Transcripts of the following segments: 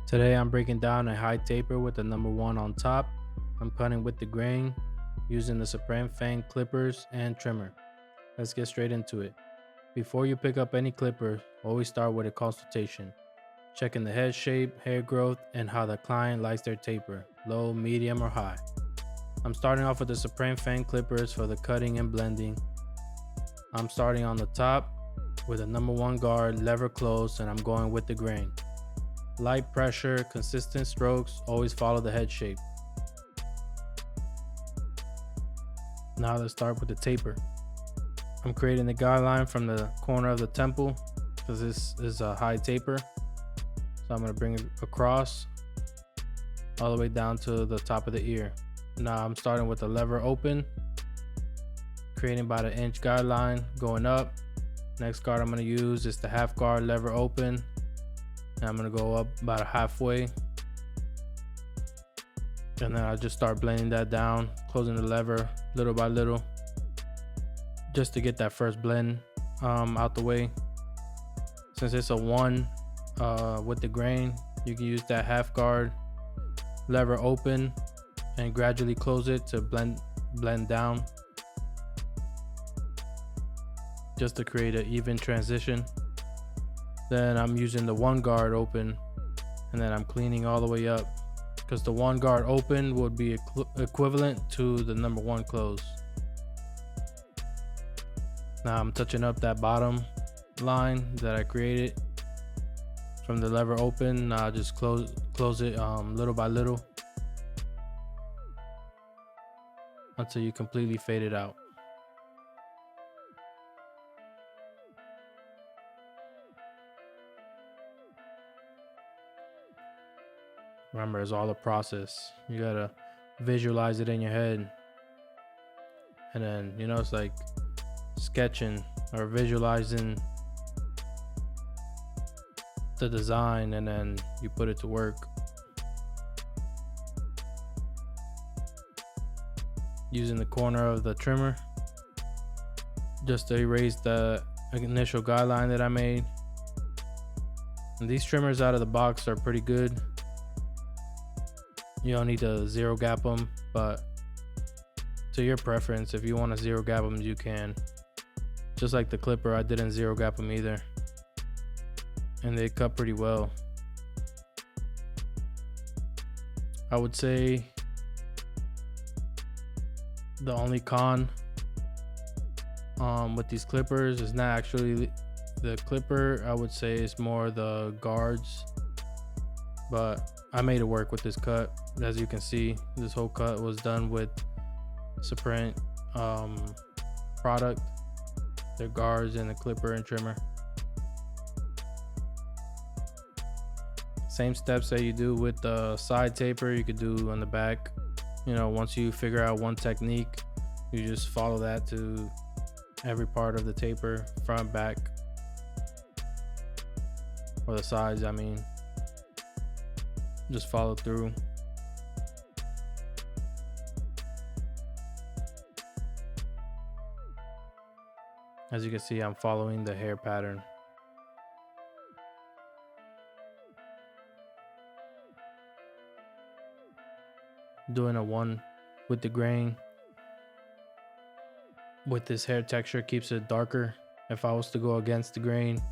Today I'm breaking down a high taper with the number 1 on top. I'm cutting with the grain using the Suprent Fang clippers and trimmer. Let's get straight into it. Before you pick up any clippers, always start with a consultation, checking the head shape, hair growth, and how the client likes their taper, low, medium, or high. I'm starting off with the Suprent Fang clippers for the cutting and blending. I'm starting on the top with a number 1 guard, lever close, and I'm going with the grain. Light pressure, consistent strokes, always follow the head shape. Now let's start with the taper. I'm creating the guideline from the corner of the temple because this is a high taper. So I'm going to bring it across all the way down to the top of the ear. Now I'm starting with the lever open, creating about an inch guideline, going up. Next guard I'm going to use is the half guard lever open. And I'm going to go up about halfway. And then I'll just start blending that down, closing the lever little by little, just to get that first blend out the way. Since it's a 1 with the grain, you can use that half guard lever open and gradually close it to blend down, just to create an even transition. Then I'm using the 1 guard open, and then I'm cleaning all the way up because the 1 guard open would be equivalent to the number 1 close. Now I'm touching up that bottom line that I created from the lever open. Now I'll just close it little by little until you completely fade it out. Remember, it's all a process. You gotta visualize it in your head. And then, it's like sketching or visualizing the design, and then you put it to work. Using the corner of the trimmer just to erase the initial guideline that I made. And these trimmers out of the box are pretty good. You don't need to zero gap them, but to your preference, if you want to zero gap them, you can. Just like the clipper, I didn't zero gap them either, and they cut pretty well. I would say the only con with these clippers is not actually the clipper. I would say it's more the guards, but I made it work with this cut. As you can see, this whole cut was done with Suprent product, their guards and the clipper and trimmer. Same steps that you do with the side taper, you could do on the back. Once you figure out one technique, you just follow that to every part of the taper, front, back, or the sides, just follow through. As you can see, I'm following the hair pattern. Doing a 1 with the grain with this hair texture keeps it darker. If I was to go against the grain,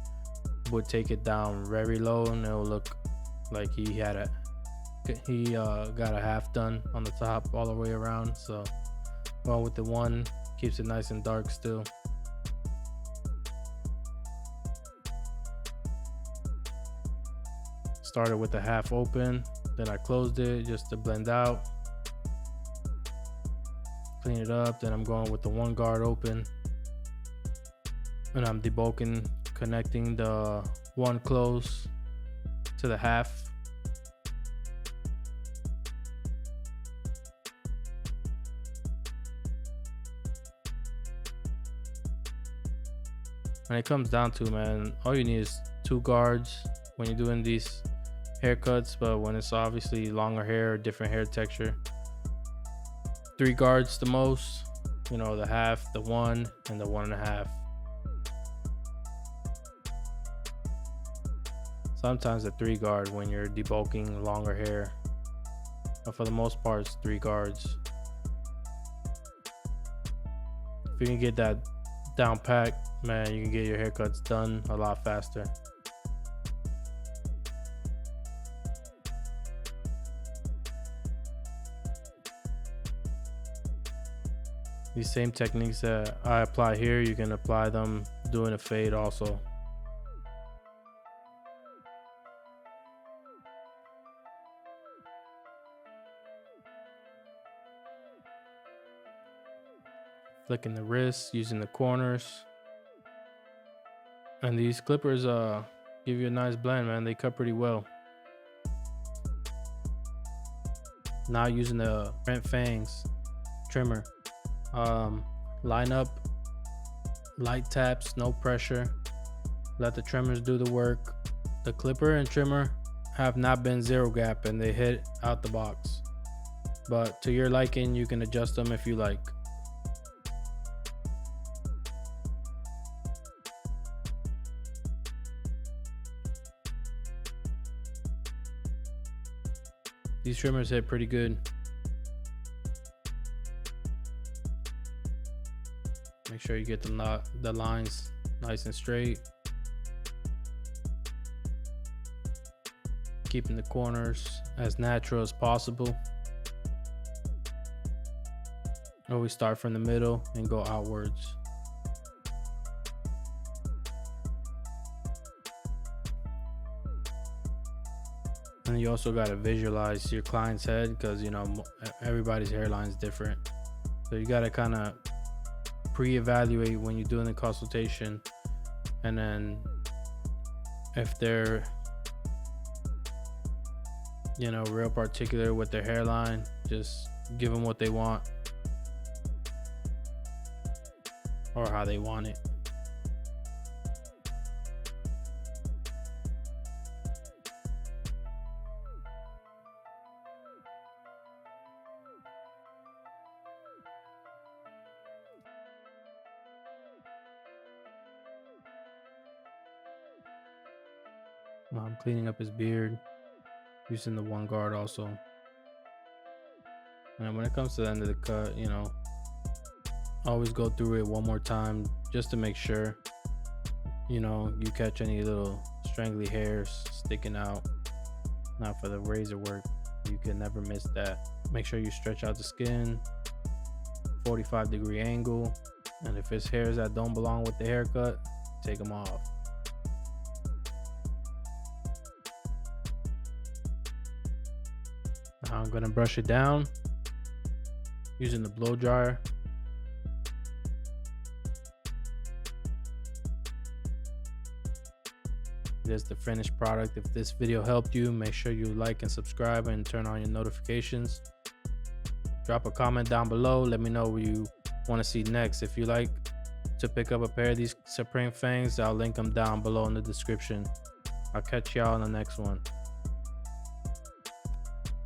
would take it down very low, and it'll look like he got a half done on the top all the way around. So going with the 1 keeps it nice and dark still. Started with the half open, then I closed it just to blend out, clean it up. Then I'm going with the 1 guard open, and I'm debulking, connecting the 1 close to the half. When it comes down to, man, all you need is 2 guards when you're doing these haircuts, but when it's obviously longer hair, different hair texture, 3 guards the most. The half, the 1, and the 1.5. Sometimes a 3 guard when you're debulking longer hair, but for the most part it's 3 guards. If you can get that down pat, man, you can get your haircuts done a lot faster. These same techniques that I apply here, you can apply them doing a fade also. Flicking the wrists, using the corners. And these clippers give you a nice blend, man. They cut pretty well. Now using the Suprent Fangs trimmer. Line up, light taps, no pressure. Let the trimmers do the work. The clipper and trimmer have not been zero gap and they hit out the box. But to your liking, you can adjust them if you like. These trimmers hit pretty good. Make sure you get the lines nice and straight. Keeping the corners as natural as possible. Always start from the middle and go outwards. And you also got to visualize your client's head because, you know, everybody's hairline is different. So you got to kind of pre-evaluate when you're doing the consultation. And then if they're, you know, real particular with their hairline, just give them what they want or how they want it. I'm cleaning up his beard, using the 1 guard also. And when it comes to the end of the cut, you know, always go through it one more time just to make sure, you know, you catch any little strangly hairs sticking out. Now for the razor work, you can never miss that. Make sure you stretch out the skin, 45-degree angle, and if it's hairs that don't belong with the haircut, take them off. Now I'm gonna brush it down using the blow dryer. This is the finished product. If this video helped you, make sure you like and subscribe and turn on your notifications. Drop a comment down below. Let me know what you want to see next. If you like to pick up a pair of these Suprent Fangs, I'll link them down below in the description. I'll catch y'all on the next one.